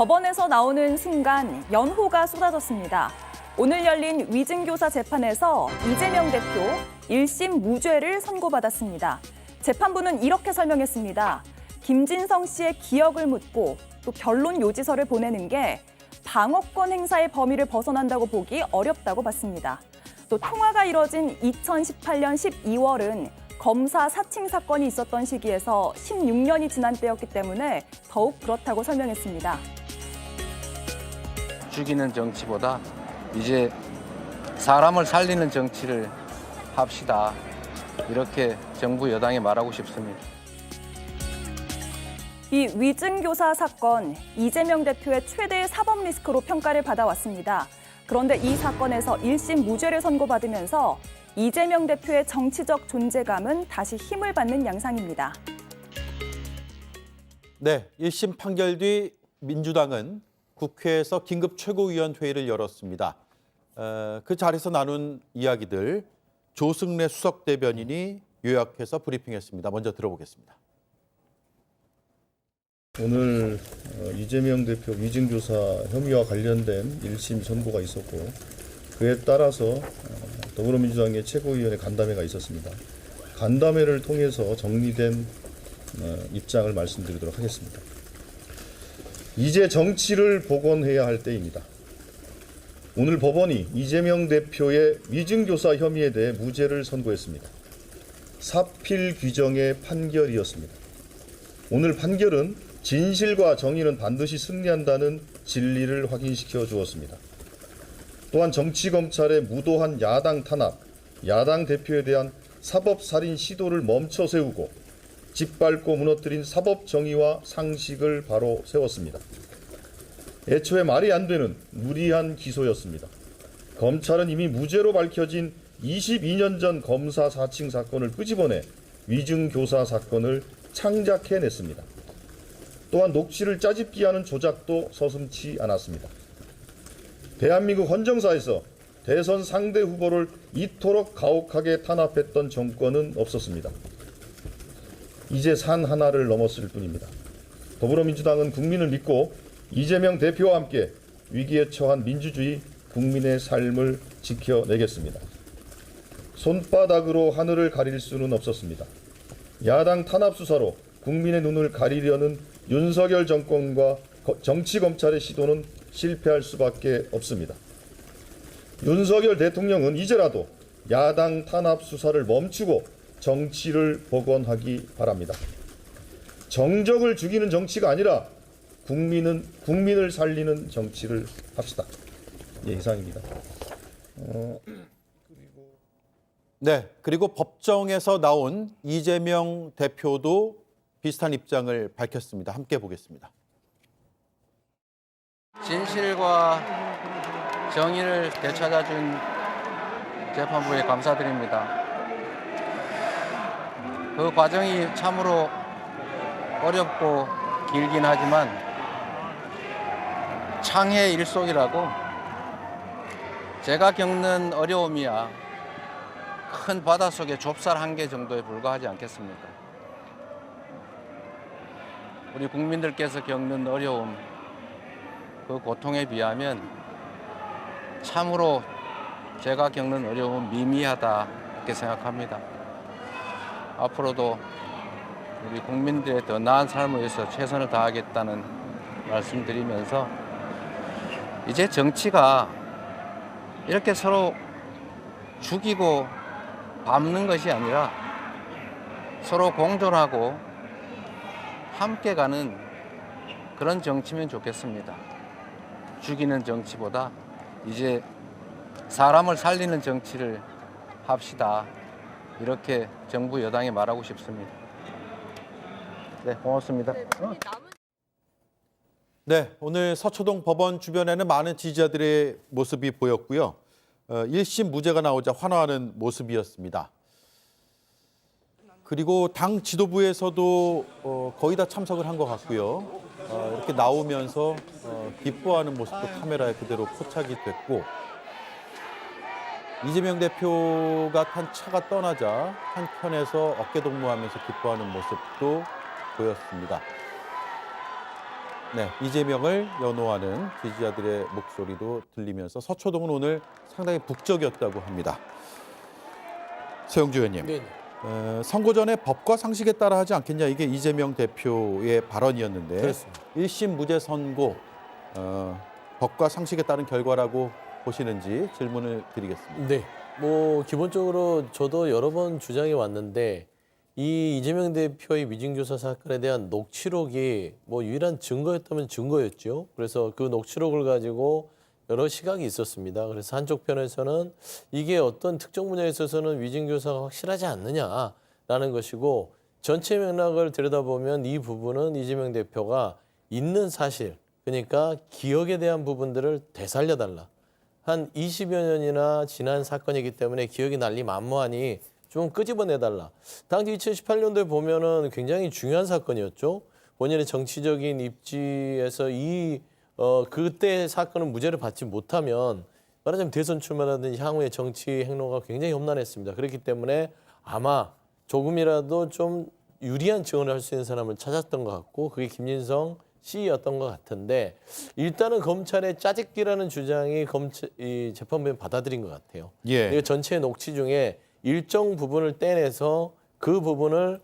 법원에서 나오는 순간 연호가 쏟아졌습니다. 오늘 열린 위증교사 재판에서 이재명 대표 1심 무죄를 선고받았습니다. 재판부는 이렇게 설명했습니다. 김진성 씨의 기억을 묻고 또 변론 요지서를 보내는 게 방어권 행사의 범위를 벗어난다고 보기 어렵다고 봤습니다. 또 통화가 이뤄진 2018년 12월은 검사 사칭 사건이 있었던 시기에서 16년이 지난 때였기 때문에 더욱 그렇다고 설명했습니다. 죽이는 정치보다 이제 사람을 살리는 정치를 합시다. 이렇게 정부 여당에 말하고 싶습니다. 이 위증교사 사건, 이재명 대표의 최대 사법 리스크로 평가를 받아왔습니다. 그런데 이 사건에서 1심 무죄를 선고받으면서 이재명 대표의 정치적 존재감은 다시 힘을 받는 양상입니다. 네, 1심 판결 뒤 민주당은 국회에서 긴급 최고위원회의를 열었습니다. 그 자리에서 나눈 이야기들 조승래 수석 대변인이 요약해서 브리핑했습니다. 먼저 들어보겠습니다. 오늘 이재명 대표 위증교사 혐의와 관련된 1심 선고가 있었고 그에 따라서 더불어민주당의 최고위원회 간담회가 있었습니다. 간담회를 통해서 정리된 입장을 말씀드리도록 하겠습니다. 이제 정치를 복원해야 할 때입니다. 오늘 법원이 이재명 대표의 위증교사 혐의에 대해 무죄를 선고했습니다. 사필 규정의 판결이었습니다. 오늘 판결은 진실과 정의는 반드시 승리한다는 진리를 확인시켜 주었습니다. 또한 정치검찰의 무도한 야당 탄압, 야당 대표에 대한 사법살인 시도를 멈춰 세우고 짓밟고 무너뜨린 사법 정의와 상식을 바로 세웠습니다. 애초에 말이 안 되는 무리한 기소였습니다. 검찰은 이미 무죄로 밝혀진 22년 전 검사 사칭 사건을 끄집어내 위증교사 사건을 창작해냈습니다. 또한 녹취를 짜집기 하는 조작도 서슴지 않았습니다. 대한민국 헌정사에서 대선 상대 후보를 이토록 가혹하게 탄압했던 정권은 없었습니다. 이제 산 하나를 넘었을 뿐입니다. 더불어민주당은 국민을 믿고 이재명 대표와 함께 위기에 처한 민주주의 국민의 삶을 지켜내겠습니다. 손바닥으로 하늘을 가릴 수는 없었습니다. 야당 탄압 수사로 국민의 눈을 가리려는 윤석열 정권과 정치검찰의 시도는 실패할 수밖에 없습니다. 윤석열 대통령은 이제라도 야당 탄압 수사를 멈추고 정치를 복원하기 바랍니다. 정적을 죽이는 정치가 아니라 국민을 살리는 정치를 합시다. 예, 이상입니다. 네, 그리고 법정에서 나온 이재명 대표도 비슷한 입장을 밝혔습니다. 함께 보겠습니다. 진실과 정의를 되찾아준 재판부에 감사드립니다. 그 과정이 참으로 어렵고 길긴 하지만 창의 일속이라고 제가 겪는 어려움이야 큰 바닷속의 좁쌀 한 개 정도에 불과하지 않겠습니까? 우리 국민들께서 겪는 어려움, 그 고통에 비하면 참으로 제가 겪는 어려움은 미미하다 이렇게 생각합니다. 앞으로도 우리 국민들의 더 나은 삶을 위해서 최선을 다하겠다는 말씀드리면서 이제 정치가 이렇게 서로 죽이고 밟는 것이 아니라 서로 공존하고 함께 가는 그런 정치면 좋겠습니다. 죽이는 정치보다 이제 사람을 살리는 정치를 합시다. 이렇게 정부 여당에 말하고 싶습니다. 네, 고맙습니다. 네, 오늘 서초동 법원 주변에는 많은 지지자들의 모습이 보였고요. 1심 무죄가 나오자 환호하는 모습이었습니다. 그리고 당 지도부에서도 거의 다 참석을 한 것 같고요. 이렇게 나오면서 기뻐하는 모습도 카메라에 그대로 포착이 됐고 이재명 대표가 탄 차가 떠나자 한편에서 어깨동무하면서 기뻐하는 모습도 보였습니다. 네, 이재명을 연호하는 지지자들의 목소리도 들리면서 서초동은 오늘 상당히 북적이었다고 합니다. 서영주 의원님, 네. 선거 전에 법과 상식에 따라 하지 않겠냐, 이게 이재명 대표의 발언이었는데 그렇습니다. 1심 무죄 선고 법과 상식에 따른 결과라고 보시는지 질문을 드리겠습니다. 네. 뭐 기본적으로 저도 여러 번 주장해 왔는데 이 이재명 대표의 위증교사 사건에 대한 녹취록이 뭐 유일한 증거였다면 증거였죠. 그래서 그 녹취록을 가지고 여러 시각이 있었습니다. 그래서 한쪽 편에서는 이게 어떤 특정 분야에 있어서는 위증교사가 확실하지 않느냐라는 것이고, 전체 맥락을 들여다보면 이 부분은 이재명 대표가 있는 사실, 그러니까 기억에 대한 부분들을 되살려달라. 한 20여 년이나 지난 사건이기 때문에 기억이 날리 만무하니 좀 끄집어내달라. 당시 2018년도에 보면은 굉장히 중요한 사건이었죠. 본인의 정치적인 입지에서 그때 사건은 무죄를 받지 못하면 말하자면 대선 출마라든지 향후의 정치 행로가 굉장히 험난했습니다. 그렇기 때문에 아마 조금이라도 좀 유리한 증언을 할 수 있는 사람을 찾았던 것 같고, 그게 김진성 씨였던 것 같은데, 일단은 검찰의 짜집기라는 주장이 이 재판부에 받아들인 것 같아요. 예. 이 전체 녹취 중에 일정 부분을 떼내서 그 부분을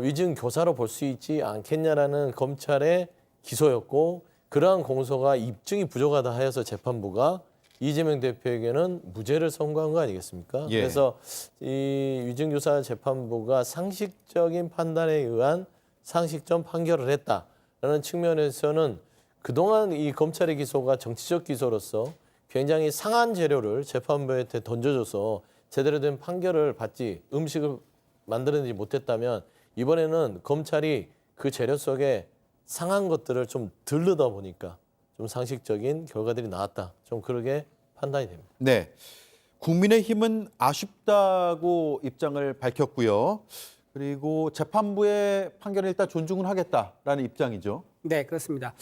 위증 교사로 볼 수 있지 않겠냐라는 검찰의 기소였고, 그러한 공소가 입증이 부족하다 하여서 재판부가 이재명 대표에게는 무죄를 선고한 거 아니겠습니까? 예. 그래서 이 위증교사 재판부가 상식적인 판단에 의한 상식적 판결을 했다라는 측면에서는 그동안 이 검찰의 기소가 정치적 기소로서 굉장히 상한 재료를 재판부한테 던져줘서 제대로 된 판결을 받지, 음식을 만들어내지 못했다면 이번에는 검찰이 그 재료 속에 상한 것들을 좀 들르다 보니까 좀 상식적인 결과들이 나왔다. 좀 그러게 판단이 됩니다. 네, 국민의힘은 아쉽다고 입장을 밝혔고요. 그리고 재판부의 판결을 일단 존중을 하겠다라는 입장이죠. 네, 그렇습니다.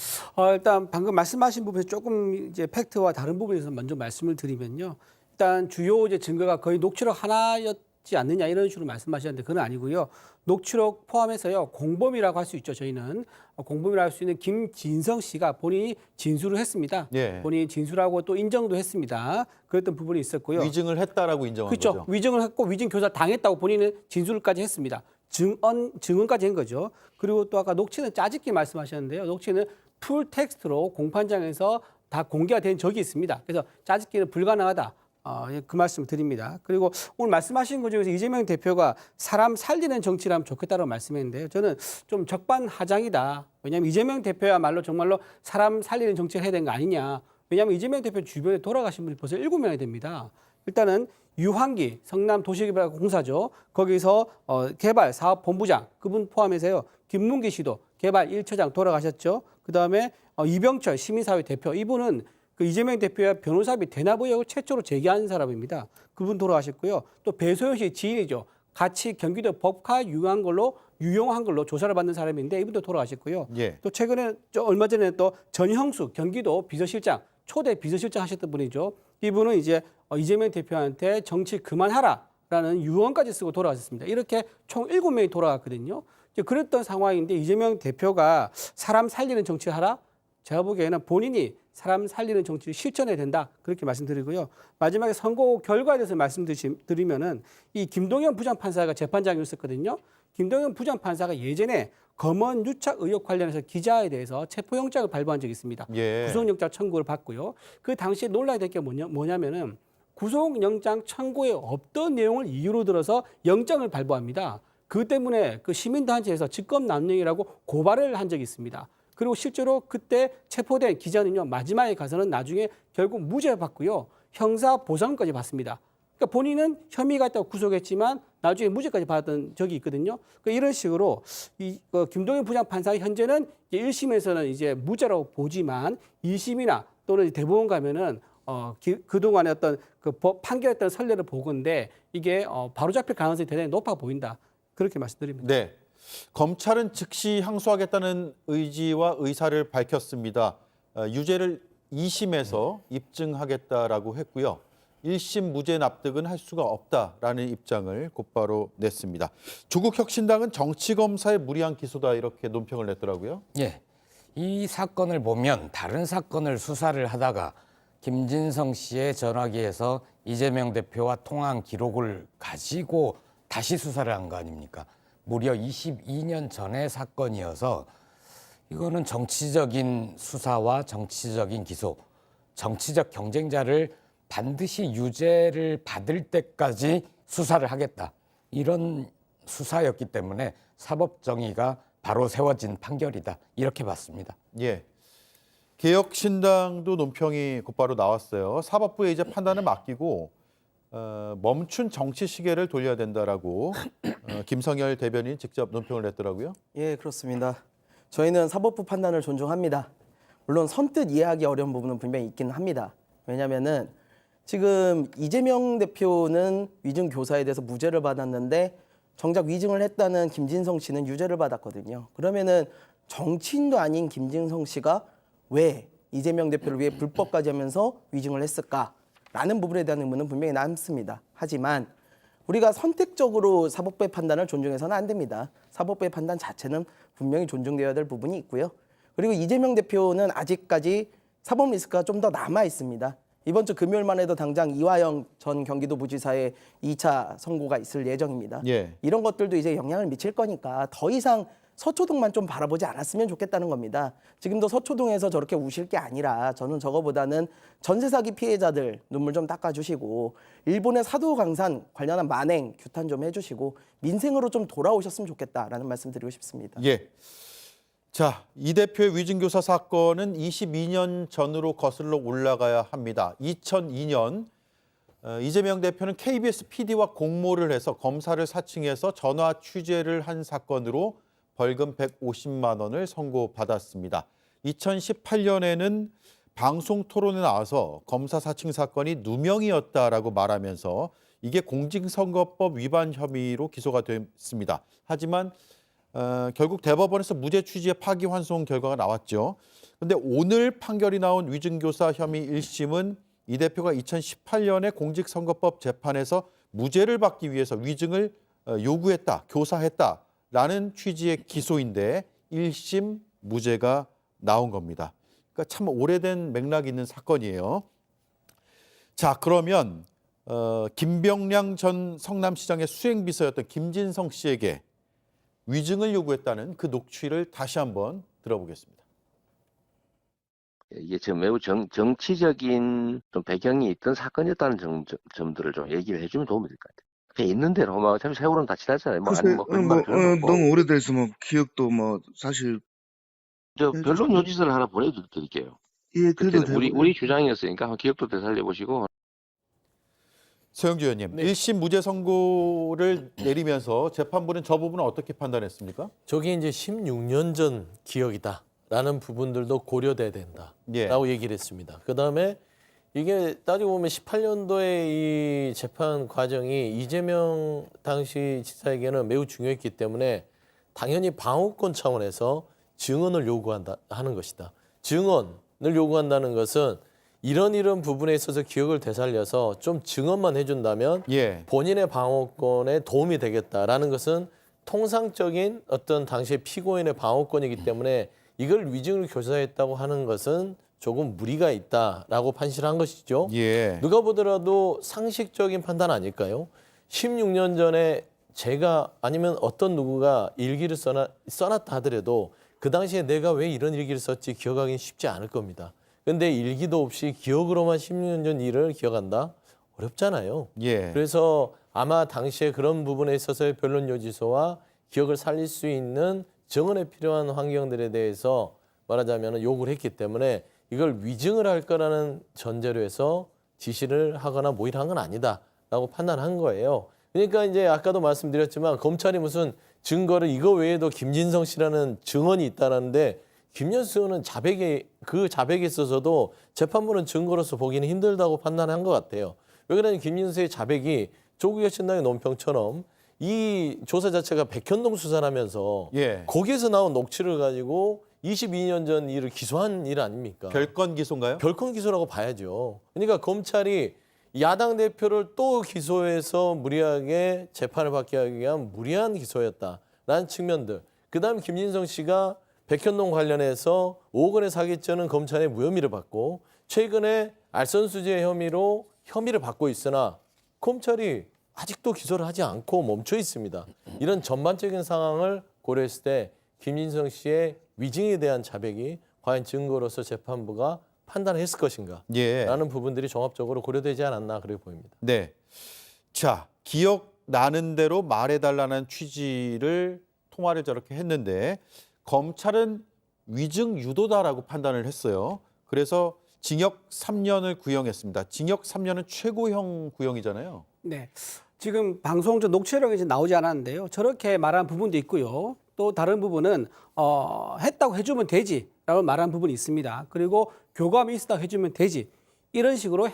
일단 방금 말씀하신 부분에서 조금 이제 팩트와 다른 부분에서 먼저 말씀을 드리면요. 일단 주요 이제 증거가 거의 녹취록 하나였지 않느냐 이런 식으로 말씀하셨는데 그건 아니고요. 녹취록 포함해서요, 공범이라고 할 수 있죠. 저희는 공범이라고 할 수 있는 김진성 씨가 본인이 진술을 했습니다. 예. 본인이 진술하고 또 인정도 했습니다. 그랬던 부분이 있었고요. 위증을 했다라고 인정한 그렇죠. 거죠. 위증을 했고 위증 교사 당했다고 본인은 진술까지 했습니다. 증언까지 한 거죠. 그리고 또 아까 녹취는 짜집기 말씀하셨는데요. 녹취는 풀 텍스트로 공판장에서 다 공개가 된 적이 있습니다. 그래서 짜집기는 불가능하다. 그 말씀 드립니다. 그리고 오늘 말씀하신 것 중에서 이재명 대표가 사람 살리는 정치를 하면 좋겠다고 말씀했는데요. 저는 좀 적반하장이다. 왜냐하면 이재명 대표야말로 정말로 사람 살리는 정치를 해야 되는 거 아니냐. 왜냐하면 이재명 대표 주변에 돌아가신 분이 벌써 7명이 됩니다. 일단은 유한기 성남도시개발공사죠. 거기서 개발 사업 본부장 그분 포함해서요. 김문기 씨도 개발 1처장 돌아가셨죠. 그다음에 이병철 시민사회 대표 이분은 그 이재명 대표와 변호사비 대납 의혹을 최초로 제기한 사람입니다. 그분 돌아가셨고요. 또 배소연 씨 지인이죠. 같이 경기도 법카 유용한 걸로 조사를 받는 사람인데 이분도 돌아가셨고요. 예. 또 최근에 얼마 전에 또 전형수 경기도 비서실장 초대 비서실장 하셨던 분이죠. 이분은 이제 이재명 대표한테 정치 그만하라라는 유언까지 쓰고 돌아가셨습니다. 이렇게 총 7명이 돌아갔거든요. 이제 그랬던 상황인데 이재명 대표가 사람 살리는 정치를 하라? 제가 보기에는 본인이 사람 살리는 정치를 실천해야 된다. 그렇게 말씀드리고요. 마지막에 선거 결과에 대해서 말씀드리면은 이 김동연 부장판사가 재판장이었었거든요. 김동연 부장판사가 예전에 검언 유착 의혹 관련해서 기자에 대해서 체포영장을 발부한 적이 있습니다. 예. 구속영장 청구를 받고요. 그 당시에 논란이 된 게 뭐냐면은 구속영장 청구에 없던 내용을 이유로 들어서 영장을 발부합니다. 그 때문에 그 시민단체에서 직권남용이라고 고발을 한 적이 있습니다. 그리고 실제로 그때 체포된 기자는요, 마지막에 가서는 나중에 결국 무죄 받고요, 형사 보상까지 받습니다. 그러니까 본인은 혐의가 있다고 구속했지만 나중에 무죄까지 받았던 적이 있거든요. 그러니까 이런 식으로 김동연 부장판사 현재는 1심에서는 이제 무죄라고 보지만 2심이나 또는 대법원 가면은 그동안의 어떤 그 판결했던 선례를 보건데 이게 바로 잡힐 가능성이 대단히 높아 보인다. 그렇게 말씀드립니다. 네. 검찰은 즉시 항소하겠다는 의지와 의사를 밝혔습니다. 유죄를 2심에서 입증하겠다라고 했고요. 1심 무죄 납득은 할 수가 없다라는 입장을 곧바로 냈습니다. 조국 혁신당은 정치검사의 무리한 기소다 이렇게 논평을 냈더라고요. 예. 이 사건을 보면 다른 사건을 수사를 하다가 김진성 씨의 전화기에서 이재명 대표와 통화한 기록을 가지고 다시 수사를 한 거 아닙니까? 무려 22년 전의 사건이어서 이거는 정치적인 수사와 정치적인 기소, 정치적 경쟁자를 반드시 유죄를 받을 때까지 수사를 하겠다. 이런 수사였기 때문에 사법정의가 바로 세워진 판결이다. 이렇게 봤습니다. 예. 개혁신당도 논평이 곧바로 나왔어요. 사법부의 이제 판단을 맡기고 멈춘 정치 시계를 돌려야 된다라고 김성열 대변인 직접 논평을 냈더라고요. 예, 그렇습니다. 저희는 사법부 판단을 존중합니다. 물론 선뜻 이해하기 어려운 부분은 분명히 있기는 합니다. 왜냐하면은 지금 이재명 대표는 위증 교사에 대해서 무죄를 받았는데 정작 위증을 했다는 김진성 씨는 유죄를 받았거든요. 그러면은 정치인도 아닌 김진성 씨가 왜 이재명 대표를 위해 불법까지 하면서 위증을 했을까라는 부분에 대한 의문은 분명히 남습니다. 하지만 우리가 선택적으로 사법부의 판단을 존중해서는 안 됩니다. 사법부의 판단 자체는 분명히 존중되어야 될 부분이 있고요. 그리고 이재명 대표는 아직까지 사법 리스크가 좀 더 남아 있습니다. 이번 주 금요일만 해도 당장 이화영 전 경기도부지사의 2차 선고가 있을 예정입니다. 예. 이런 것들도 이제 영향을 미칠 거니까 더 이상 서초동만 좀 바라보지 않았으면 좋겠다는 겁니다. 지금도 서초동에서 저렇게 우실 게 아니라 저는 저거보다는 전세 사기 피해자들 눈물 좀 닦아주시고 일본의 사도강산 관련한 만행 규탄 좀 해주시고 민생으로 좀 돌아오셨으면 좋겠다라는 말씀 드리고 싶습니다. 예. 자, 이 대표의 위증교사 사건은 22년 전으로 거슬러 올라가야 합니다. 2002년 이재명 대표는 KBS PD와 공모를 해서 검사를 사칭해서 전화 취재를 한 사건으로 벌금 150만 원을 선고받았습니다. 2018년에는 방송 토론에 나와서 검사 사칭 사건이 누명이었다라고 말하면서 이게 공직선거법 위반 혐의로 기소가 됐습니다. 하지만 결국 대법원에서 무죄 취지의 파기환송 결과가 나왔죠. 그런데 오늘 판결이 나온 위증교사 혐의 1심은 이 대표가 2018년에 공직선거법 재판에서 무죄를 받기 위해서 위증을 요구했다, 교사했다라는 취지의 기소인데 1심 무죄가 나온 겁니다. 그러니까 참 오래된 맥락이 있는 사건이에요. 자, 그러면 김병량 전 성남시장의 수행비서였던 김진성 씨에게 위증을 요구했다는 그 녹취를 다시 한번 들어보겠습니다. 이게 지금 매우 정치적인 좀 배경이 있던 사건이었다는 점들을 좀 얘기를 해주면 도움이 될 것 같아요. 그냥 있는 대로 뭐 어차피 세월은 다 지났잖아요. 뭐 아니 뭐 너무 오래돼서 뭐 기억도 뭐 사실 저 변론 요지서를 하나 보내드릴게요. 예, 그래도 그때는 우리 주장이었으니까 한번 기억도 되살려 보시고. 서영주 의원님, 네. 1심 무죄 선고를 내리면서 재판부는 저 부분을 어떻게 판단했습니까? 저게 이제 16년 전 기억이다라는 부분들도 고려돼야 된다라고 얘기를 했습니다. 그다음에 이게 따지고 보면 18년도에 이 재판 과정이 이재명 당시 지사에게는 매우 중요했기 때문에 당연히 방어권 차원에서 증언을 요구한다 하는 것이다. 증언을 요구한다는 것은 이런 부분에 있어서 기억을 되살려서 좀 증언만 해준다면 본인의 방어권에 도움이 되겠다라는 것은 통상적인 어떤 당시의 피고인의 방어권이기 때문에 이걸 위증을 교사했다고 하는 것은 조금 무리가 있다라고 판시한 것이죠. 누가 보더라도 상식적인 판단 아닐까요? 16년 전에 제가 아니면 어떤 누구가 일기를 써놨다 하더라도 그 당시에 내가 왜 이런 일기를 썼지 기억하기는 쉽지 않을 겁니다. 근데 일기도 없이 기억으로만 16년 전 일을 기억한다? 어렵잖아요. 그래서 아마 당시에 그런 부분에 있어서의 변론 요지서와 기억을 살릴 수 있는 증언에 필요한 환경들에 대해서 말하자면 요구를 했기 때문에 이걸 위증을 할 거라는 전제로 해서 지시를 하거나 모의를 한 건 아니다라고 판단한 거예요. 그러니까 이제 아까도 말씀드렸지만 검찰이 무슨 증거를 이거 외에도 김진성 씨라는 증언이 있다는데 김현수는 그 자백에 있어서도 재판부는 증거로서 보기는 힘들다고 판단한 것 같아요. 왜 그러냐면 김진수의 자백이 조국혁신당의 논평처럼 이 조사 자체가 백현동 수사라면서 거기에서 나온 녹취를 가지고 22년 전 일을 기소한 일 아닙니까? 별건 기소인가요? 별건 기소라고 봐야죠. 그러니까 검찰이 야당 대표를 또 기소해서 무리하게 재판을 받게 하기 위한 무리한 기소였다라는 측면들. 그다음에 김진성 씨가 백현동 관련해서 5억 원의 사기죄는 검찰의 무혐의를 받고 최근에 알선수재 혐의로 혐의를 받고 있으나 검찰이 아직도 기소를 하지 않고 멈춰 있습니다. 이런 전반적인 상황을 고려했을 때 김진성 씨의 위증에 대한 자백이 과연 증거로서 재판부가 판단했을 것인가 예. 라는 부분들이 종합적으로 고려되지 않았나 그렇게 보입니다. 네. 자, 기억나는 대로 말해달라는 취지를 통화를 저렇게 했는데 검찰은 위증 유도다라고 판단을 했어요. 그래서 징역 3년을 구형했습니다. 징역 3년은 최고형 구형이잖아요. 네. 지금 방송 전 녹취록에 이제 나오지 않았는데요. 저렇게 말한 부분도 있고요. 또 다른 부분은 했다고 해주면 되지라고 말한 부분이 있습니다. 그리고 교감이 있었다고 해주면 되지. 이런 식으로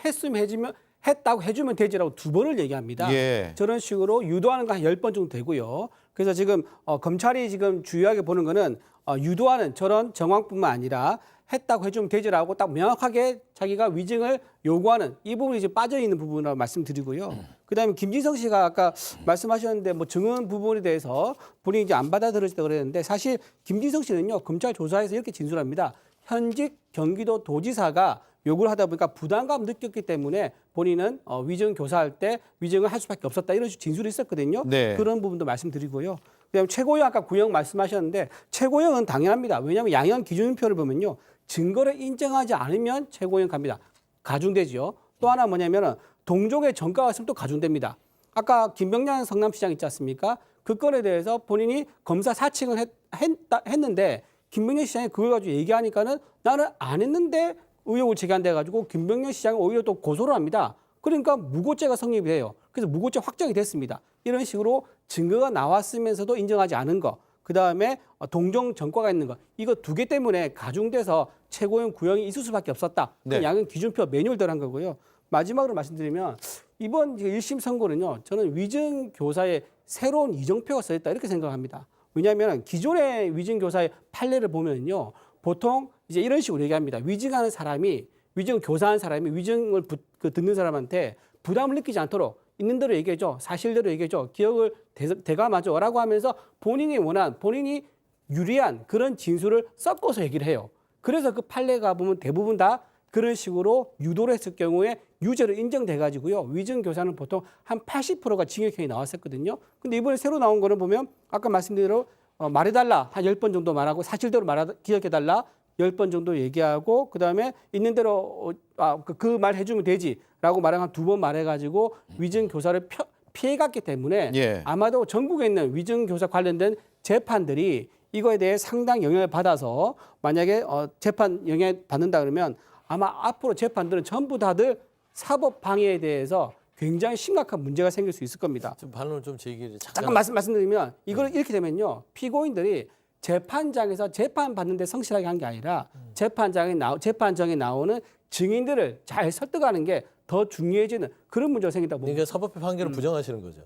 했다고 해주면 되지라고 2번을 얘기합니다. 예. 저런 식으로 유도하는 거 한 10번 정도 되고요. 그래서 지금 검찰이 지금 주의하게 보는 거는 유도하는 저런 정황뿐만 아니라 했다고 해주면 되지라고 딱 명확하게 자기가 위증을 요구하는 이 부분이 이제 빠져 있는 부분이라고 말씀드리고요. 그다음에 김진성 씨가 아까 말씀하셨는데 뭐 증언 부분에 대해서 본인이 이제 안 받아들여졌다고 그랬는데 사실 김진성 씨는요 검찰 조사에서 이렇게 진술합니다. 현직 경기도 도지사가 요구를 하다 보니까 부담감 느꼈기 때문에 본인은 위증 교사할 때 위증을 할 수밖에 없었다 이런 식으로 진술이 있었거든요. 네. 그런 부분도 말씀드리고요. 그다음에 최고형 아까 구형 말씀하셨는데 최고형은 당연합니다. 왜냐하면 양형 기준표를 보면요. 증거를 인정하지 않으면 최고형 갑니다. 가중되죠. 또 하나 뭐냐면은 동족의 전가가 있으면 또 가중됩니다. 아까 김병량 성남시장 있지 않습니까? 그 건에 대해서 본인이 검사 사칭을 했는데 김병량 시장이 그걸 가지고 얘기하니까는 나는 안 했는데 의혹을 제기한다 해가지고 김병량 시장이 오히려 또 고소를 합니다. 그러니까 무고죄가 성립이 돼요. 그래서 무고죄 확정이 됐습니다. 이런 식으로 증거가 나왔으면서도 인정하지 않은 거. 그다음에 동종 전과가 있는 거. 이거 2개 때문에 가중돼서 최고형 구형이 있을 수밖에 없었다. 네. 양형 기준표 매뉴얼대로 한 거고요. 마지막으로 말씀드리면 이번 1심 선고는요. 저는 위증 교사의 새로운 이정표가 써있다 이렇게 생각합니다. 왜냐하면 기존의 위증 교사의 판례를 보면요. 보통 이제 이런 식으로 얘기합니다. 위증하는 사람이 위증 교사하는 사람이 위증을 듣는 사람한테 부담을 느끼지 않도록 있는 대로 얘기해줘. 사실대로 얘기해줘. 기억을 되감아줘라고 하면서 본인이 원한 본인이 유리한 그런 진술을 섞어서 얘기를 해요. 그래서 그 판례가 보면 대부분 다 그런 식으로 유도를 했을 경우에 유죄로 인정돼 가지고요. 위증 교사는 보통 한 80%가 징역형이 나왔었거든요. 근데 이번에 새로 나온 거는 보면 아까 말씀드린 대로 말해달라 한 10번 정도 말하고 사실대로 기억해달라 10번 정도 얘기하고 그다음에 있는 대로 그 말 해주면 되지라고 말한 한 2번 말해가지고 위증 교사를 피해갔기 때문에 예. 아마도 전국에 있는 위증 교사 관련된 재판들이 이거에 대해 상당 영향을 받아서 만약에 재판 영향을 받는다 그러면 아마 앞으로 재판들은 전부 다들 사법 방해에 대해서 굉장히 심각한 문제가 생길 수 있을 겁니다. 좀 반론을 좀 제기를 잠깐 말씀드리면 이걸 이렇게 되면요. 피고인들이 재판장에서 재판받는 데 성실하게 한 게 아니라 재판정에 나오는 증인들을 잘 설득하는 게 더 중요해지는 그런 문제가 생긴다고 봅니다. 그러니까 사법부 판결을 부정하시는 거죠.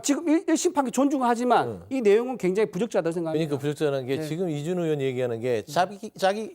지금 1심 판결 존중하지만 이 내용은 굉장히 부적절하다고 생각합니다. 그러니까 부적절한 게 지금 이준호 의원 얘기하는 게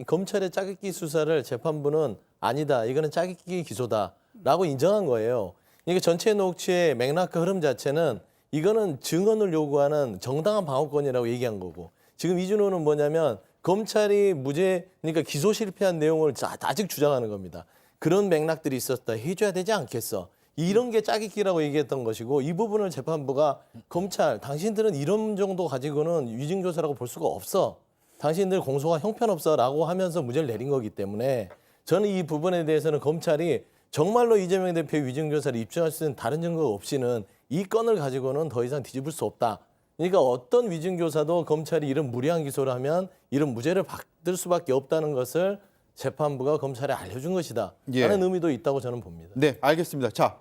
검찰의 짜깁기 수사를 재판부는 아니다. 이거는 짜깁기 기소다라고 인정한 거예요. 그러니까 전체 녹취의 맥락과 흐름 자체는 이거는 증언을 요구하는 정당한 방어권이라고 얘기한 거고 지금 이준호는 뭐냐면 검찰이 그러니까 기소 실패한 내용을 아직 주장하는 겁니다. 그런 맥락들이 있었다. 해줘야 되지 않겠어. 이런 게 짜깁기라고 얘기했던 것이고 이 부분을 재판부가 검찰 당신들은 이런 정도 가지고는 위증교사라고 볼 수가 없어. 당신들 공소가 형편없어라고 하면서 무죄를 내린 거기 때문에 저는 이 부분에 대해서는 검찰이 정말로 이재명 대표의 위증교사를 입증할 수 있는 다른 증거가 없이는 이 건을 가지고는 더 이상 뒤집을 수 없다. 그러니까 어떤 위증교사도 검찰이 이런 무리한 기소를 하면 이런 무죄를 받을 수밖에 없다는 것을 재판부가 검찰에 알려준 것이다. 예. 라는 의미도 있다고 저는 봅니다. 네, 알겠습니다. 자,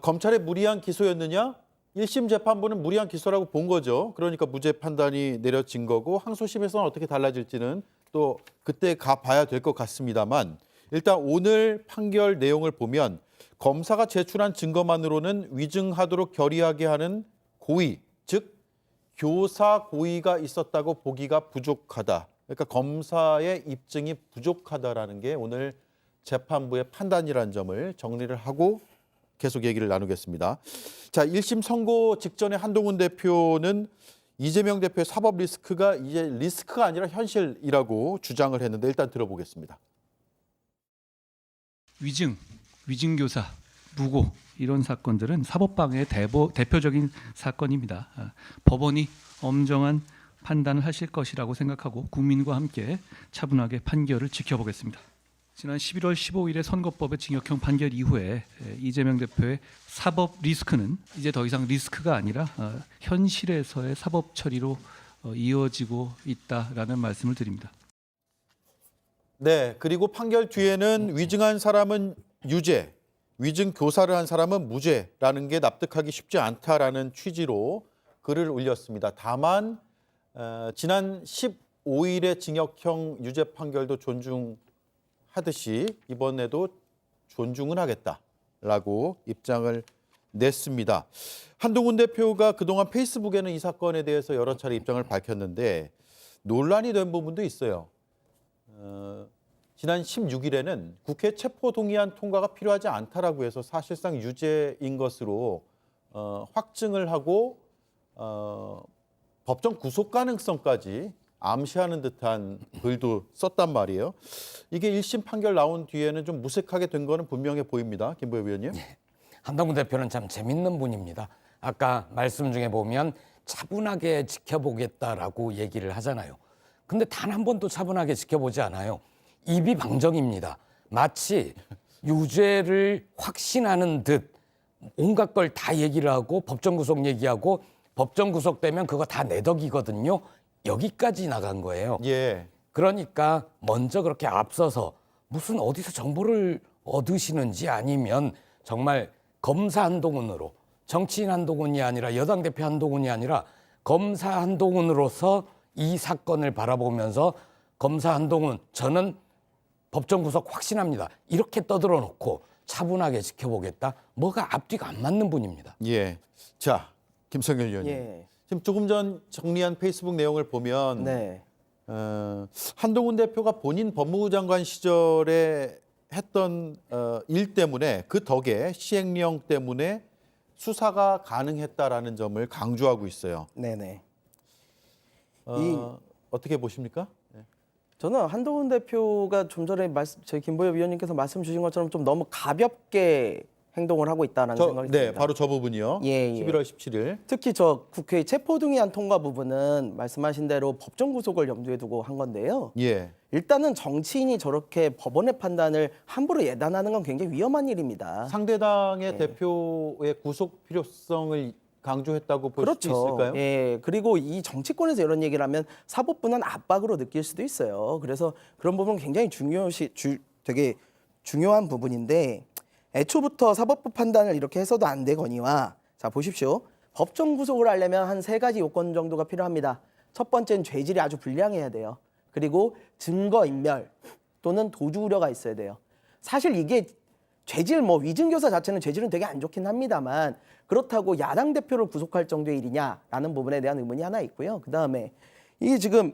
검찰의 무리한 기소였느냐? 1심 재판부는 무리한 기소라고 본 거죠. 그러니까 무죄 판단이 내려진 거고 항소심에서는 어떻게 달라질지는 또 그때 가봐야 될 것 같습니다만 일단 오늘 판결 내용을 보면 검사가 제출한 증거만으로는 위증하도록 결의하게 하는 고의, 즉 교사 고의가 있었다고 보기가 부족하다. 그러니까 검사의 입증이 부족하다라는 게 오늘 재판부의 판단이라는 점을 정리를 하고 계속 얘기를 나누겠습니다. 자, 1심 선고 직전에 한동훈 대표는 이재명 대표의 사법 리스크가 이제 리스크가 아니라 현실이라고 주장을 했는데 일단 들어보겠습니다. 위증교사, 무고 이런 사건들은 사법방해의 대표적인 사건입니다. 법원이 엄정한 판단을 하실 것이라고 생각하고 국민과 함께 차분하게 판결을 지켜보겠습니다. 지난 11월 15일에 선거법의 징역형 판결 이후에 이재명 대표의 사법 리스크는 이제 더 이상 리스크가 아니라 현실에서의 사법 처리로 이어지고 있다라는 말씀을 드립니다. 네, 그리고 판결 뒤에는 위증한 사람은 유죄, 위증 교사를 한 사람은 무죄라는 게 납득하기 쉽지 않다라는 취지로 글을 올렸습니다. 다만 지난 15일의 징역형 유죄 판결도 존중하듯이 이번에도 존중은 하겠다라고 입장을 냈습니다. 한동훈 대표가 그동안 페이스북에는 이 사건에 대해서 여러 차례 입장을 밝혔는데 논란이 된 부분도 있어요. 지난 16일에는 국회 체포동의안 통과가 필요하지 않다라고 해서 사실상 유죄인 것으로 확증을 하고 법정 구속 가능성까지 암시하는 듯한 글도 썼단 말이에요. 이게 1심 판결 나온 뒤에는 좀 무색하게 된 거는 분명해 보입니다. 김보엽 위원님. 한동훈 대표는 참 재밌는 분입니다. 아까 말씀 중에 보면 차분하게 지켜보겠다라고 얘기를 하잖아요. 근데 단 한 번도 차분하게 지켜보지 않아요. 입이 방정입니다. 마치 유죄를 확신하는 듯 온갖 걸 다 얘기를 하고 법정 구속 얘기하고 법정 구속되면 그거 다 내 덕이거든요. 여기까지 나간 거예요. 예. 그러니까 먼저 그렇게 앞서서 무슨 어디서 정보를 얻으시는지 아니면 정말 검사 한동훈으로 정치인 한동훈이 아니라 여당 대표 한동훈이 아니라 검사 한동훈으로서 이 사건을 바라보면서 검사 한동훈 저는 법정 구속 확신합니다. 이렇게 떠들어 놓고 차분하게 지켜보겠다. 뭐가 앞뒤가 안 맞는 분입니다. 예. 자, 김성일 의원님. 예. 지금 조금 전 정리한 페이스북 내용을 보면 네. 한동훈 대표가 본인 법무부 장관 시절에 했던 일 때문에 그 덕에 시행령 때문에 수사가 가능했다라는 점을 강조하고 있어요. 네네. 어떻게 보십니까? 저는 한동훈 대표가 좀 전에 저희 김보엽 위원님께서 말씀 주신 것처럼 좀 너무 가볍게 행동을 하고 있다는 생각이 듭니다. 네, 바로 저 부분이요. 예. 11월 17일. 특히 저 국회 체포동의안 통과 부분은 말씀하신 대로 법정 구속을 염두에 두고 한 건데요. 예. 일단은 정치인이 저렇게 법원의 판단을 함부로 예단하는 건 굉장히 위험한 일입니다. 상대당의 대표의 구속 필요성을 강조했다고 볼 수도 있을까요? 예. 그리고 이 정치권에서 이런 얘기를 하면 사법부는 압박으로 느낄 수도 있어요. 그래서 그런 부분은 굉장히 되게 중요한 부분인데 애초부터 사법부 판단을 이렇게 해서도 안 되거니와 자 보십시오. 법정 구속을 하려면 한 3가지 요건 정도가 필요합니다. 첫 번째는 죄질이 아주 불량해야 돼요. 그리고 증거인멸 또는 도주 우려가 있어야 돼요. 사실 이게 죄질 위증교사 자체는 죄질은 되게 안 좋긴 합니다만 그렇다고 야당 대표를 구속할 정도의 일이냐라는 부분에 대한 의문이 하나 있고요. 그다음에 이게 지금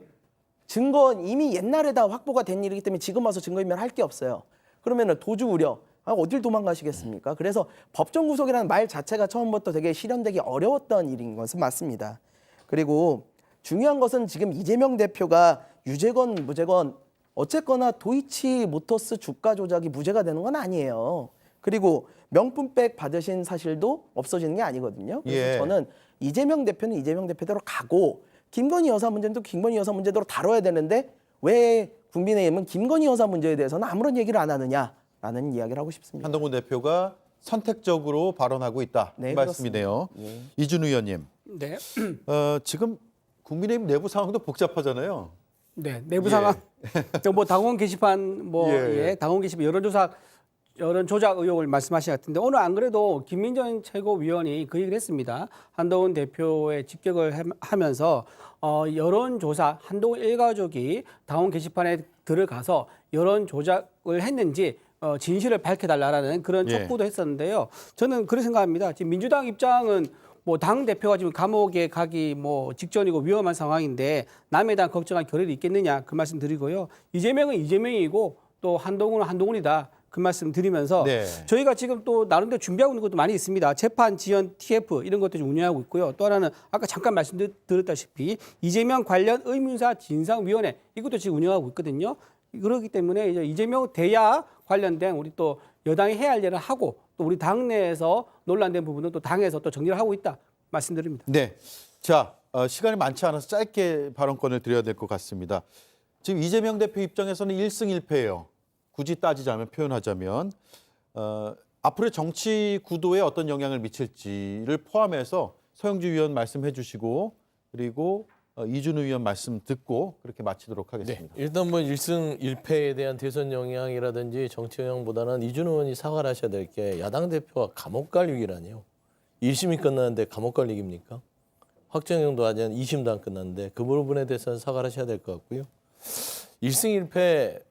증거는 이미 옛날에 다 확보가 된 일이기 때문에 지금 와서 증거인멸 할 게 없어요. 그러면은 도주 우려 어딜 도망가시겠습니까? 그래서 법정 구속이라는 말 자체가 처음부터 되게 실현되기 어려웠던 일인 것은 맞습니다. 그리고 중요한 것은 지금 이재명 대표가 유죄건 무죄건 어쨌거나 도이치모터스 주가 조작이 무죄가 되는 건 아니에요. 그리고 명품백 받으신 사실도 없어지는 게 아니거든요. 그래서 예. 저는 이재명 대표는 이재명 대표대로 가고 김건희 여사 문제도 김건희 여사 문제대로 다뤄야 되는데 왜 국민의힘은 김건희 여사 문제에 대해서는 아무런 얘기를 안 하느냐라는 이야기를 하고 싶습니다. 한동훈 대표가 선택적으로 발언하고 있다. 네, 이 말씀이네요. 예. 이준우 의원님. 네. 지금 국민의힘 내부 상황도 복잡하잖아요. 네, 내부 상황. 당원 게시판 당원 게시판 여론 조작 의혹을 말씀하신 것 같은데 오늘 안 그래도 김민전 최고위원이 그 얘기를 했습니다. 한동훈 대표의 직격을 하면서 여론조사 한동훈 일가족이 당원 게시판에 들어가서 여론 조작을 했는지 진실을 밝혀달라는 그런 촉구도 했었는데요. 저는 그렇게 생각합니다. 지금 민주당 입장은 당 대표가 지금 감옥에 가기 직전이고 위험한 상황인데 남에 대한 걱정할 겨를이 있겠느냐 그 말씀 드리고요. 이재명은 이재명이고 또 한동훈은 한동훈이다. 그 말씀 드리면서 네. 저희가 지금 또 나름대로 준비하고 있는 것도 많이 있습니다. 재판 지연 TF 이런 것도 좀 운영하고 있고요. 또 하나는 아까 잠깐 말씀드렸다시피 이재명 관련 의문사 진상위원회 이것도 지금 운영하고 있거든요. 그렇기 때문에 이제 이재명 대야 관련된 우리 또 여당이 해야 할 일을 하고 또 우리 당내에서 논란된 부분은 또 당에서 또 정리를 하고 있다 말씀드립니다. 네. 자, 시간이 많지 않아서 짧게 발언권을 드려야 될 것 같습니다. 지금 이재명 대표 입장에서는 1승 1패예요. 굳이 따지자면 표현하자면 앞으로의 정치 구도에 어떤 영향을 미칠지를 포함해서 서영주 위원 말씀해 주시고 그리고 이준우 위원 말씀 듣고 그렇게 마치도록 하겠습니다. 네, 일단 뭐 1승 1패에 대한 대선 영향이라든지 정치 영향보다는 이준우 의원이 사과를 하셔야 될 게 야당 대표가 감옥 갈 위기라니요. 1심이 끝났는데 감옥 갈 얘기입니까? 확정형도 아직 2심도 안 끝났는데 그 부분에 대해서는 사과를 하셔야 될 것 같고요. 1승 1패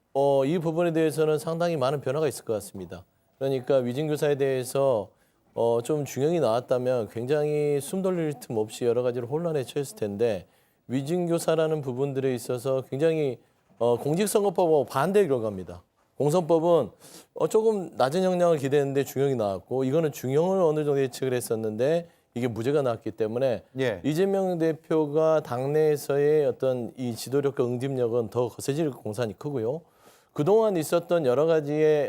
이 부분에 대해서는 상당히 많은 변화가 있을 것 같습니다. 그러니까 위증교사에 대해서 좀 중형이 나왔다면 굉장히 숨 돌릴 틈 없이 여러 가지로 혼란에 처했을 텐데 위증교사라는 부분들에 있어서 굉장히 공직선거법하고 반대 결과입니다. 공선법은 조금 낮은 형량을 기대했는데 중형이 나왔고 이거는 중형을 어느 정도 예측을 했었는데 이게 무죄가 나왔기 때문에 예. 이재명 대표가 당내에서의 어떤 이 지도력과 응집력은 더 거세질 공산이 크고요. 그동안 있었던 여러 가지의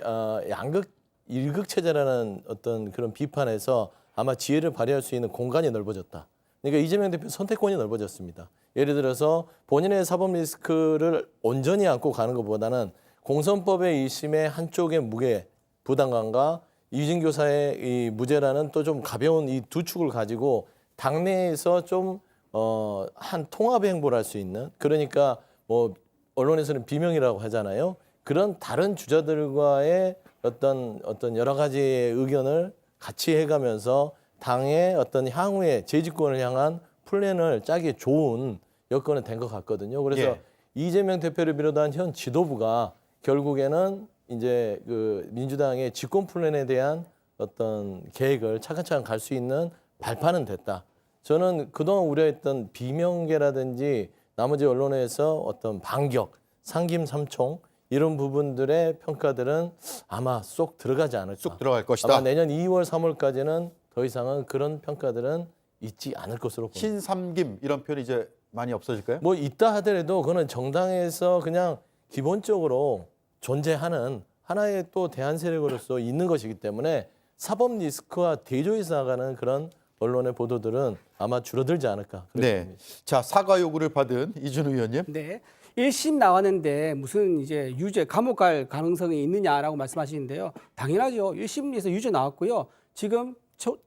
일극 체제라는 어떤 그런 비판에서 아마 지혜를 발휘할 수 있는 공간이 넓어졌다. 그러니까 이재명 대표 선택권이 넓어졌습니다. 예를 들어서 본인의 사법 리스크를 온전히 안고 가는 것보다는 공선법의 1심의 한쪽의 무게, 부담감과 이진교사의 이 무죄라는 또 좀 가벼운 이 두 축을 가지고 당내에서 좀 한 통합 행보를 할 수 있는 그러니까 뭐 언론에서는 비명이라고 하잖아요. 그런 다른 주자들과의 어떤 여러 가지의 의견을 같이 해가면서 당의 어떤 향후의 재집권을 향한 플랜을 짜기 좋은 여건은 된 것 같거든요. 그래서 예. 이재명 대표를 비롯한 현 지도부가 결국에는 이제 그 민주당의 집권 플랜에 대한 어떤 계획을 차근차근 갈 수 있는 발판은 됐다. 저는 그동안 우려했던 비명계라든지 나머지 언론에서 어떤 반격, 상김삼총 이런 부분들의 평가들은 아마 쏙 들어가지 않을까. 쑥 들어갈 것이다. 아마 내년 2월, 3월까지는 더 이상은 그런 평가들은 있지 않을 것으로 봅니다. 신삼김 이런 표현이 이제 많이 없어질까요? 뭐 있다 하더라도 그거는 정당에서 그냥 기본적으로 존재하는 하나의 또 대안 세력으로서 있는 것이기 때문에 사법 리스크와 대조해서 나가는 그런 언론의 보도들은 아마 줄어들지 않을까. 그렇게 네. 봅니다. 자, 사과 요구를 받은 이준우 의원님. 네. 1심 나왔는데 무슨 이제 유죄, 감옥 갈 가능성이 있느냐라고 말씀하시는데요. 당연하죠. 1심에서 유죄 나왔고요. 지금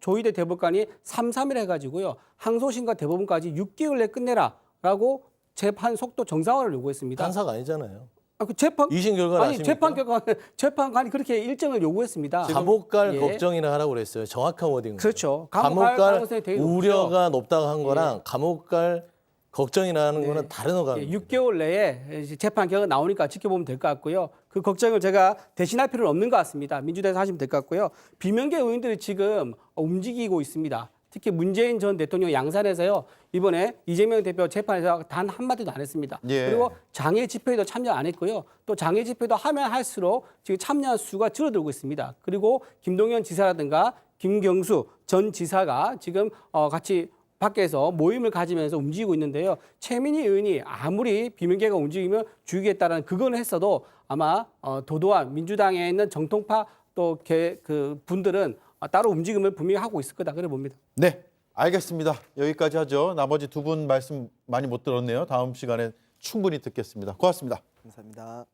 조희대 대법관이 3-3일 해가지고요. 항소심과 대법원까지 6개월 내에 끝내라라고 재판 속도 정상화를 요구했습니다. 판사가 아니잖아요. 그 재판 2심 결과는 아니 아십니까? 재판관이 그렇게 일정을 요구했습니다. 감옥 갈 예. 걱정이나 하라고 그랬어요. 정확한 워딩. 그렇죠. 감옥 갈 갈 가능성이 되게 높죠. 우려가 높다고 한 거랑 감옥 갈 걱정이라는 네. 거는 다른 어감. 예, 6개월 내에 이제 재판 결과 나오니까 지켜보면 될 것 같고요. 그 걱정을 제가 대신할 필요는 없는 것 같습니다. 민주당에서 하시면 될 것 같고요. 비명계 의원들이 지금 움직이고 있습니다. 특히 문재인 전 대통령 양산에서요. 이번에 이재명 대표 재판에서 단 한마디도 안 했습니다. 예. 그리고 장애 집회에도 참여 안 했고요. 또 장애 집회도 하면 할수록 지금 참여한 수가 줄어들고 있습니다. 그리고 김동연 지사라든가 김경수 전 지사가 지금 같이 밖에서 모임을 가지면서 움직이고 있는데요. 최민희 의원이 아무리 비명계가 움직이면 죽이겠다라는 그건 했어도 아마 도도한 민주당에 있는 정통파 또 그 분들은 따로 움직임을 분명히 하고 있을 거다 그래 봅니다. 네, 알겠습니다. 여기까지 하죠. 나머지 두 분 말씀 많이 못 들었네요. 다음 시간에 충분히 듣겠습니다. 고맙습니다. 감사합니다.